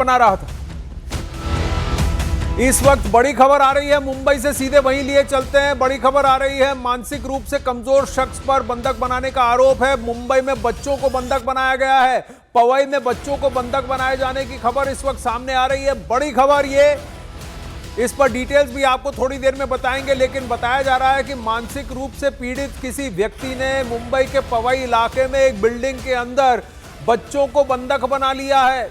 बना रहा था। इस वक्त बड़ी खबर आ रही है मुंबई से, सीधे वहीं लिए चलते हैं। बड़ी खबर आ रही है, मानसिक रूप से कमजोर शख्स पर बंधक बनाने का आरोप है। मुंबई में बच्चों को बंधक बनाया गया है। पवई में बच्चों को बंधक बनाए जाने की खबर इस वक्त सामने आ रही है। बड़ी खबर ये, इस पर डिटेल्स भी आपको थोड़ी देर में बताएंगे, लेकिन बताया जा रहा है कि मानसिक रूप से पीड़ित किसी व्यक्ति ने मुंबई के पवई इलाके में एक बिल्डिंग के अंदर बच्चों को बंधक बना लिया है।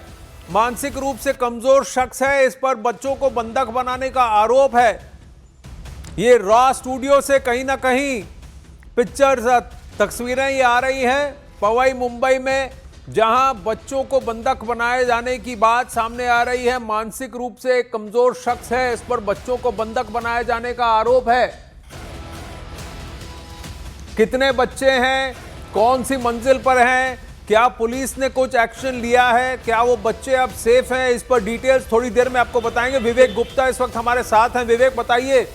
मानसिक रूप से कमजोर शख्स है, इस पर बच्चों को बंधक बनाने का आरोप है। ये रॉ स्टूडियो से कहीं ना कहीं पिक्चर्स, तस्वीरें ये आ रही हैं पवई मुंबई में, जहां बच्चों को बंधक बनाए जाने की बात सामने आ रही है। मानसिक रूप से एक कमजोर शख्स है, इस पर बच्चों को बंधक बनाए जाने का आरोप है। कितने बच्चे हैं, कौन सी मंजिल पर हैं, क्या पुलिस ने कुछ एक्शन लिया है, क्या वो बच्चे अब सेफ हैं, इस पर डिटेल्स थोड़ी देर में आपको बताएंगे। विवेक गुप्ता इस वक्त हमारे साथ हैं। विवेक बताइए,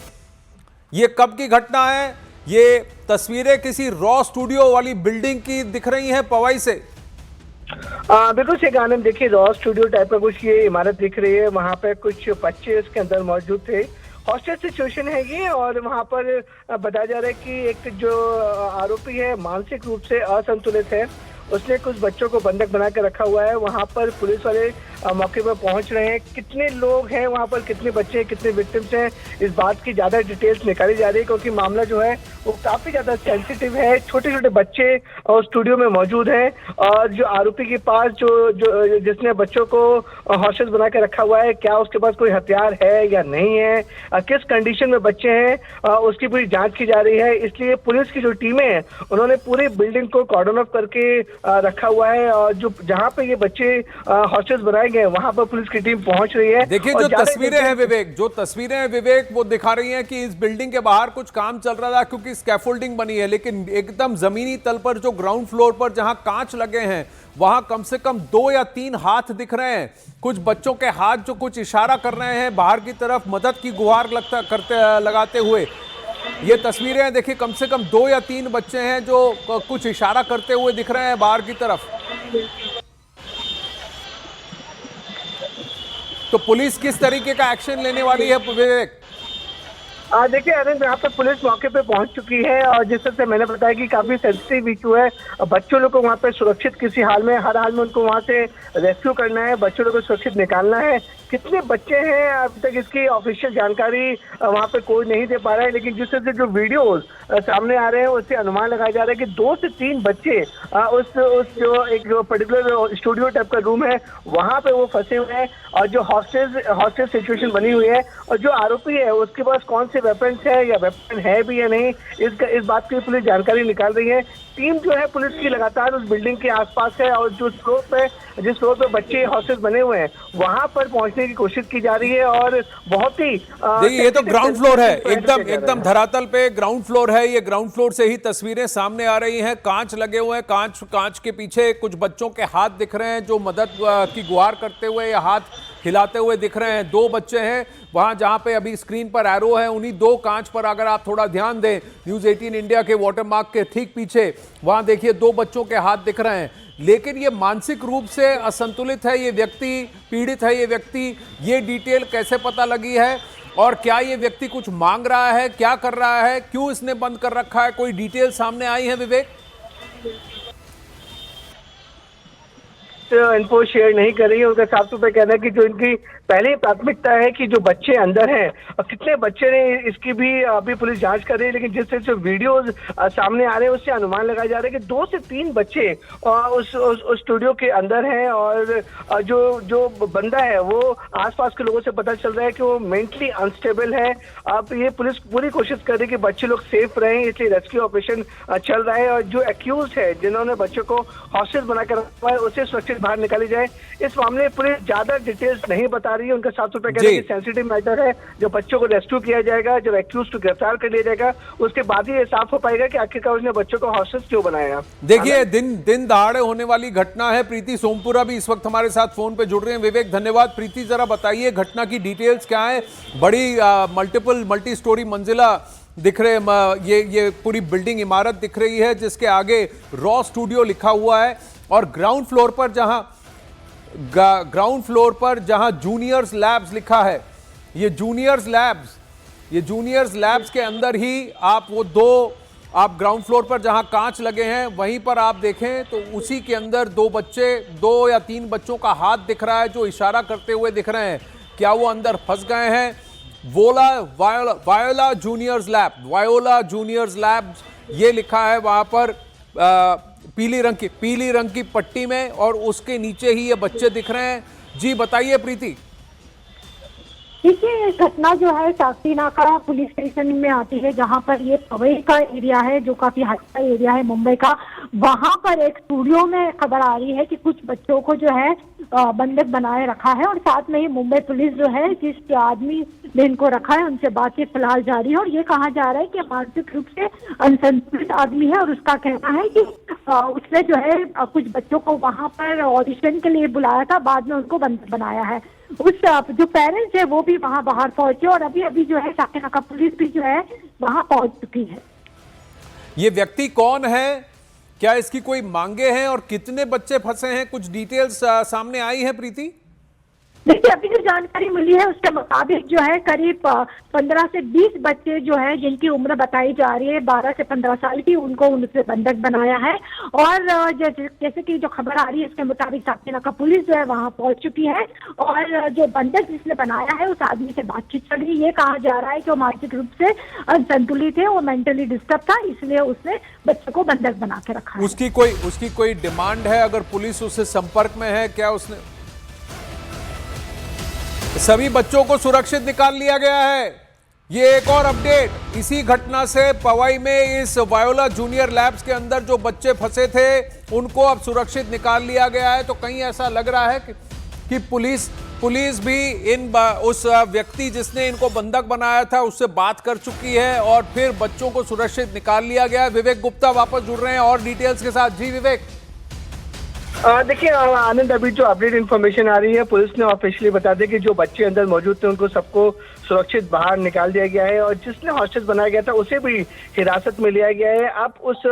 ये कब की घटना है? ये तस्वीरें किसी रॉ स्टूडियो वाली बिल्डिंग की दिख रही हैं पवई से। बिल्कुल सही कहा। देखिए, रॉ स्टूडियो टाइप का कुछ ये इमारत दिख रही है। वहाँ पे कुछ बच्चे इसके अंदर मौजूद थे। हॉस्टल सिचुएशन है ये, और वहाँ पर बताया जा रहा है कि एक जो आरोपी है मानसिक रूप से असंतुलित है, उसने कुछ बच्चों को बंधक बना कर रखा हुआ है। वहाँ पर पुलिस वाले मौके पर पहुंच रहे हैं। कितने लोग हैं वहाँ पर, कितने बच्चे हैं, कितने विक्टिम्स हैं, इस बात की ज़्यादा डिटेल्स निकाली जा रही है, क्योंकि मामला जो है वो काफ़ी ज़्यादा सेंसिटिव है। छोटे छोटे बच्चे स्टूडियो में मौजूद हैं, और जो आरोपी के पास जो जिसने बच्चों को हॉस्टल बना कर रखा हुआ है, क्या उसके पास कोई हथियार है या नहीं है, किस कंडीशन में बच्चे हैं, उसकी पूरी जाँच की जा रही है। इसलिए पुलिस की जो टीमें हैं, उन्होंने पूरी बिल्डिंग को कॉर्डन ऑफ करके रखा हुआ है, और जो जहाँ पे ये बच्चे हॉस्टल्स बनाए गए वहां पर पुलिस की टीम पहुंच रही है। देखिए, जो तस्वीरें हैं विवेक, जो तस्वीरें हैं विवेक, वो दिखा रही हैं कि इस बिल्डिंग के बाहर कुछ काम चल रहा था, क्योंकि स्कैफोल्डिंग बनी है, लेकिन एकदम जमीनी तल पर जो ग्राउंड फ्लोर पर जहां कांच लगे हैं, वहां कम से कम 2 या 3 हाथ दिख रहे हैं। कुछ बच्चों के हाथ जो कुछ इशारा कर रहे हैं बाहर की तरफ, मदद की गुहार लगाते हुए। ये तस्वीरें देखिए, कम से कम 2 या 3 बच्चे हैं जो कुछ इशारा करते हुए दिख रहे हैं बाहर की तरफ। तो पुलिस किस तरीके का एक्शन लेने वाली है विवेक? देखिए अरविंद, यहाँ पे पुलिस मौके पे पहुंच चुकी है, और जिस तरह से मैंने बताया कि काफी सेंसिटिव इशू है। बच्चों लोग को वहाँ पे सुरक्षित किसी हाल में, हर हाल में उनको वहाँ से रेस्क्यू करना है, बच्चों लोग को सुरक्षित निकालना है। कितने बच्चे हैं अभी तक इसकी ऑफिशियल जानकारी वहाँ पे कोई नहीं दे पा रहा है, लेकिन जिस तरह से जो वीडियोस सामने आ रहे हैं उससे अनुमान लगाया जा रहा है कि 2 से 3 बच्चे उस जो पर्टिकुलर स्टूडियो टाइप का रूम है वहाँ पे वो फंसे हुए हैं, और जो हॉस्टेज सिचुएशन बनी हुई है, और जो आरोपी है उसके पास कौन से वेपन्स है या वेपन है भी या नहीं, इस बात की पुलिस जानकारी निकाल रही है। टीम जो है पुलिस की लगातार उस बिल्डिंग के आसपास है, और जिस फ्लोर पे बच्चे हॉस्टल बने हुए हैं वहां पर पहुंचने की कोशिश की जा रही है। और बहुत ही देखिए, ये तो ग्राउंड फ्लोर है, एकदम धरातल पे ग्राउंड फ्लोर है। ये ग्राउंड फ्लोर से ही तस्वीरें सामने आ रही हैं। कांच लगे हुए हैं, कांच के पीछे कुछ बच्चों के हाथ दिख रहे हैं जो मदद की गुहार करते हुए या हाथ हिलाते हुए दिख रहे हैं। 2 बच्चे हैं वहां, जहां पे अभी स्क्रीन पर एरो है, उन्हीं 2 कांच पर अगर आप थोड़ा ध्यान दें, न्यूज़ 18 इंडिया के वाटरमार्क के ठीक पीछे, वहां देखिए 2 बच्चों के हाथ दिख रहे हैं। लेकिन ये मानसिक रूप से असंतुलित है ये व्यक्ति, पीड़ित है ये व्यक्ति, ये डिटेल कैसे पता लगी है, और क्या ये व्यक्ति कुछ मांग रहा है, क्या कर रहा है, क्यों इसने बंद कर रखा है, कोई डिटेल सामने आई है विवेक? इनको शेयर नहीं कर रही है। उनका साफ तौर पर कहना है कि जो इनकी पहली प्राथमिकता है कि जो बच्चे अंदर हैं, और कितने बच्चे ने इसकी भी अभी पुलिस जांच कर रही है, लेकिन जिस तरह से वीडियोस सामने आ रहे हैं उससे अनुमान लगाया जा रहा है कि 2 से 3 बच्चे उस स्टूडियो के अंदर हैं, और जो बंदा है वो आसपास के लोगों से पता चल रहा है कि वो मेंटली अनस्टेबल है। अब ये पुलिस पूरी कोशिश कर रही है कि बच्चे लोग सेफ रहें, इसलिए रेस्क्यू ऑपरेशन चल रहा है, और जो एक्यूज है जिन्होंने बच्चों को हॉस्टल बनाकर रखा है उसे सुरक्षित बाहर निकाली जाए। इस मामले में पुलिस ज्यादा डिटेल्स नहीं बता रही है। उनका साफ तौर पर कहना है कि सेंसिटिव मैटर है। जो बच्चों को रेस्क्यू किया जाएगा, जब एक्यूज को गिरफ्तार कर लिया जाएगा, उसके बाद ही ये साफ हो पाएगा कि आखिरकार उसने बच्चों को हॉस्टल क्यों बनाया। देखिए, दिन दहाड़े होने वाली घटना है। प्रीति सोमपुरा भी इस वक्त हमारे साथ फोन पे जुड़ रहे हैं। विवेक धन्यवाद। प्रीति, जरा बताइए घटना की डिटेल्स क्या है? बड़ी मल्टी स्टोरी मंजिला दिख रहे, ये पूरी बिल्डिंग इमारत दिख रही है जिसके आगे रॉ स्टूडियो लिखा हुआ है, और ग्राउंड फ्लोर पर जहां ग्राउंड फ्लोर पर जहां जूनियर्स लैब्स लिखा है, ये जूनियर्स लैब्स के अंदर ही आप आप ग्राउंड फ्लोर पर जहां कांच लगे हैं वहीं पर आप देखें तो उसी के अंदर दो या तीन बच्चों का हाथ दिख रहा है जो इशारा करते हुए दिख रहे हैं। क्या वो अंदर फंस गए हैं? वायोला जूनियर्स लैब ये लिखा है वहां पर पीली रंग की पट्टी में, और उसके नीचे ही ये बच्चे दिख रहे हैं। जी बताइए प्रीति। देखिए, घटना जो है शास्त्री नाका पुलिस स्टेशन में आती है, जहां पर ये पवई का एरिया है जो काफी हाईफाई एरिया है मुंबई का। वहां पर एक स्टूडियो में खबर आ रही है कि कुछ बच्चों को जो है बंधक बनाए रखा है, और साथ में ही मुंबई पुलिस जो है जिस आदमी ने इनको रखा है उनसे बातचीत फिलहाल जारी है। और ये कहा जा रहा है कि मानसिक रूप से असंतुलित आदमी है, और उसका कहना है कि उसने जो है कुछ बच्चों को वहां पर ऑडिशन के लिए बुलाया था, बाद में उनको बंधक बनाया है। उस जो पेरेंट्स है वो भी वहां बाहर पहुंचे, और अभी जो है शास्त्री नाका पुलिस भी जो है वहां पहुंच चुकी है। ये व्यक्ति कौन है, क्या इसकी कोई मांगे हैं, और कितने बच्चे फंसे हैं? कुछ डिटेल्स सामने आई है प्रीति? देखिए, अभी जो जानकारी मिली है उसके मुताबिक जो है करीब 15 से 20 बच्चे जो है जिनकी उम्र बताई जा रही है 12 से 15 साल की, उनको उनसे बंधक बनाया है। और जैसे कि जो खबर आ रही है उसके मुताबिक शास्त्री नाका पुलिस जो है वहां पहुंच चुकी है, और जो बंधक जिसने बनाया है उस आदमी से बातचीत चल रही है। ये कहा जा रहा है कि वो मानसिक रूप से असंतुलित है, वो मेंटली डिस्टर्ब था, इसलिए उसने बच्चे को बंधक बना के रखा है। उसकी कोई डिमांड है? अगर पुलिस उससे संपर्क में है, क्या उसने? सभी बच्चों को सुरक्षित निकाल लिया गया है। ये एक और अपडेट इसी घटना से, पवई में इस वायोला जूनियर लैब्स के अंदर जो बच्चे फंसे थे उनको अब सुरक्षित निकाल लिया गया है। तो कहीं ऐसा लग रहा है कि पुलिस भी उस व्यक्ति जिसने इनको बंधक बनाया था उससे बात कर चुकी है, और फिर बच्चों को सुरक्षित निकाल लिया गया है। विवेक गुप्ता वापस जुड़ रहे हैं और डिटेल्स के साथ। जी विवेक। देखिए आनंद, अभी जो अपडेट इन्फॉर्मेशन आ रही है, पुलिस ने ऑफिशियली बता दिया कि जो बच्चे अंदर मौजूद थे उनको सबको सुरक्षित बाहर निकाल दिया गया है, और जिसने हॉस्टेज बनाया गया था उसे भी हिरासत में लिया गया है। अब उस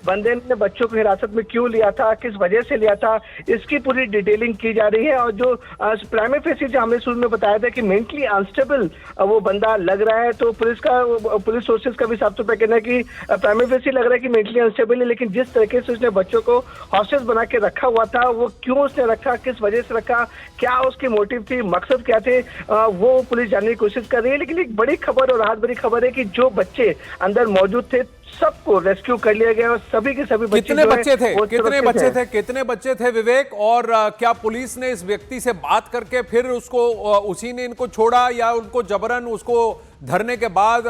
बंदे ने बच्चों को हिरासत में क्यों लिया था, किस वजह से लिया था, इसकी पूरी डिटेलिंग की जा रही है। और जो प्राइमरी फेसी जो हमने शुरू में बताया था कि मेंटली अनस्टेबल वो बंदा लग रहा है, तो पुलिस सोर्सेज का भी साफ तौर पर कहना है कि प्राइमरी फेसी लग रहा है कि मेंटली अनस्टेबल है, लेकिन जिस तरीके से उसने बच्चों को हॉस्टेज बना के रखा हुआ था, वो क्यों उसने रखा, किस वजह से रखा, क्या उसके मोटिव थी, मकसद क्या थे, वो पुलिस जानने की कोशिश कर रही है। लेकिन एक बड़ी खबर और राहत भरी खबर है कि जो बच्चे अंदर मौजूद थे सबको रेस्क्यू कर लिया गया, और सभी के सभी कितने बच्चे थे विवेक? और क्या पुलिस ने इस व्यक्ति से बात करके फिर उसको उसी ने इनको छोड़ा, या उनको जबरन उसको धरने के बाद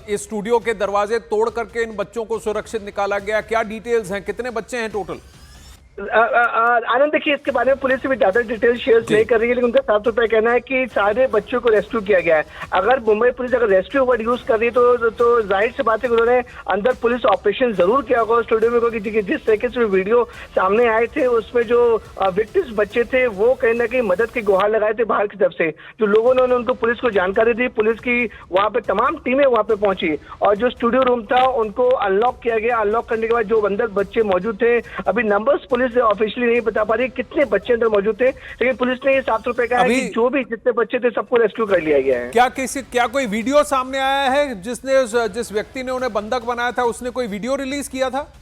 इस स्टूडियो के दरवाजे तोड़ करके इन बच्चों को सुरक्षित निकाला गया? क्या डिटेल्स हैं, कितने बच्चे हैं टोटल? आनंद, देखिए इसके बारे में पुलिस भी ज्यादा डिटेल शेयर नहीं कर रही है, लेकिन उनका साफ तौर पर कहना है कि सारे बच्चों को रेस्क्यू किया गया है। अगर मुंबई पुलिस अगर रेस्क्यू वर्ड यूज कर रही है तो जाहिर सी बात है कि उन्होंने अंदर पुलिस ऑपरेशन जरूर किया होगा स्टूडियो में, क्योंकि जिस तरीके से वीडियो सामने आए थे उसमें जो विक्टिम्स बच्चे थे वो कहीं ना कहीं मदद की गुहार लगाए थे बाहर की तरफ से। जो लोगों ने उनको पुलिस को जानकारी दी, पुलिस की वहां पे तमाम टीमें वहां पे पहुंची, और जो स्टूडियो रूम था उनको अनलॉक किया गया। अनलॉक करने के बाद जो अंदर बच्चे मौजूद थे, अभी नंबर्स पुलिस ऑफिशियली नहीं बता पा रही कितने बच्चे अंदर मौजूद थे, लेकिन पुलिस ने ये साफ तौर पे कहा है कि जो भी जितने बच्चे थे सबको रेस्क्यू कर लिया गया है। क्या कोई वीडियो सामने आया है जिस व्यक्ति ने उन्हें बंधक बनाया था उसने कोई वीडियो रिलीज किया था?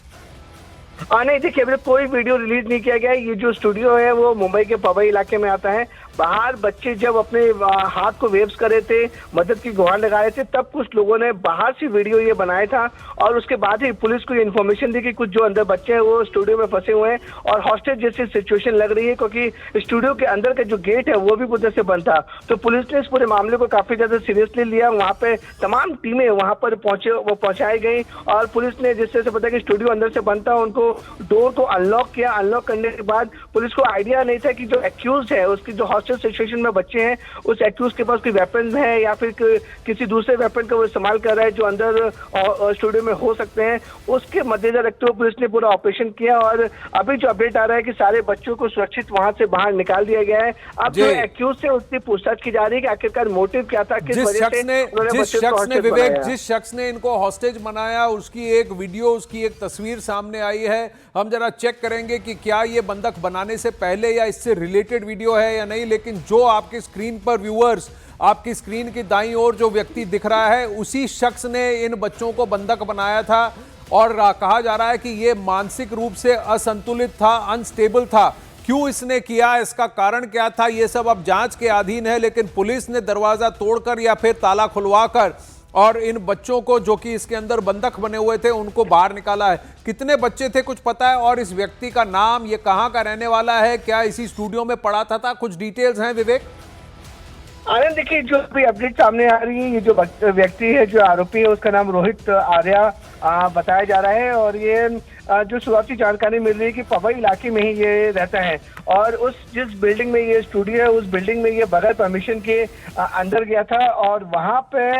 नहीं, देखिए अभी कोई वीडियो रिलीज नहीं किया गया है। ये जो स्टूडियो है वो मुंबई के पवई इलाके में आता है। बाहर बच्चे जब अपने हाथ को वेव्स कर रहे थे, मदद की गुहार लगा रहे थे, तब कुछ लोगों ने बाहर से वीडियो ये बनाया था, और उसके बाद ही पुलिस को ये इन्फॉर्मेशन दी कि कुछ जो अंदर बच्चे हैं वो स्टूडियो में फंसे हुए हैं, और हॉस्टेज जैसी सिचुएशन लग रही है, क्योंकि स्टूडियो के अंदर का जो गेट है वो भी पूरी से बंद था। तो पुलिस ने इस पूरे मामले को काफी ज्यादा सीरियसली लिया। वहाँ पे तमाम टीमें वहां पर पहुंचाई गई, और पुलिस ने जिस तरह से पता कि स्टूडियो अंदर से बंद था, उनको डोर को अनलॉक किया। अनलॉक करने के बाद पुलिस को आइडिया नहीं था कि जो एक्यूज है, उसकी जो हॉस्टेज सिचुएशन में बच्चे हैं, उस एक्यूज के पास कोई वेपन है या फिर किसी दूसरे वेपन का वो इस्तेमाल कर रहा है जो अंदर स्टूडियो में हो सकते हैं। उसके मद्देनजर रखते हुए पुलिस ने पूरा ऑपरेशन किया, और अभी जो अपडेट आ रहा है कि सारे बच्चों को सुरक्षित वहां से बाहर निकाल दिया गया है। अब जो एक्यूज से उसकी पूछताछ की जा रही है कि आखिरकार मोटिव क्या था, किस वजह से जिस शख्स ने इनको हॉस्टेज बनाया, उसकी एक वीडियो, उसकी एक तस्वीर सामने आई है। है। हम जरा चेक करेंगे कि क्या ये बंधक बनाने से पहले या इससे रिलेटेड वीडियो है या नहीं, लेकिन जो आपकी स्क्रीन पर व्यूअर्स, आपकी स्क्रीन की दाईं ओर जो व्यक्ति दिख रहा है, उसी शख्स ने इन बच्चों को बंधक बनाया था और कहा जा रहा है कि ये मानसिक रूप से असंतुलित था, अनस्टेबल था। क्यों इसने किया, इसका कारण क्या था, ये सब अब जांच के अधीन है। लेकिन पुलिस ने दरवाजा तोड़कर या फिर ताला खुलवाकर और इन बच्चों को, जो कि इसके अंदर बंधक बने हुए थे, उनको बाहर निकाला है। कितने बच्चे थे कुछ पता है? और इस व्यक्ति का नाम, ये कहां का रहने वाला है, क्या इसी स्टूडियो में पढ़ा था? कुछ डिटेल्स हैं विवेक? आनंद, देखिए जो भी अपडेट सामने आ रही है, ये जो व्यक्ति है, जो आरोपी है, उसका नाम रोहित आर्या बताया जा रहा है। और ये जो शुरुआती जानकारी मिल रही है कि पवई इलाके में ही ये रहता है और जिस बिल्डिंग में ये स्टूडियो है, उस बिल्डिंग में ये बगैर परमिशन के अंदर गया था और वहां पे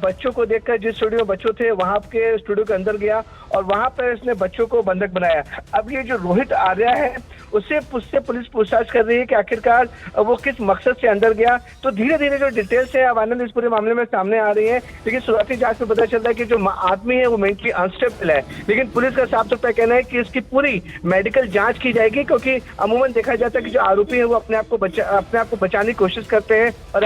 बच्चों को देखकर, जिस स्टूडियो में बच्चों थे वहां के स्टूडियो के अंदर गया और वहां पर इसने बच्चों को बंधक बनाया। अब ये जो रोहित आर्या है, उससे पुलिस पूछताछ कर रही है कि आखिरकार वो किस मकसद से अंदर गया। तो धीरे धीरे जो डिटेल्स है अब आनंद इस पूरे मामले में सामने आ रही है। लेकिन शुरुआती जांच में पता चल रहा है कि जो आदमी है वो मेंटली अनस्टेबल है। लेकिन पुलिस का साफ तौर पर कहना है कि इसकी पूरी मेडिकल जांच की जाएगी, क्योंकि अमूमन देखा जाता है कि जो आरोपी है वो अपने आप को बचाने की कोशिश करते हैं और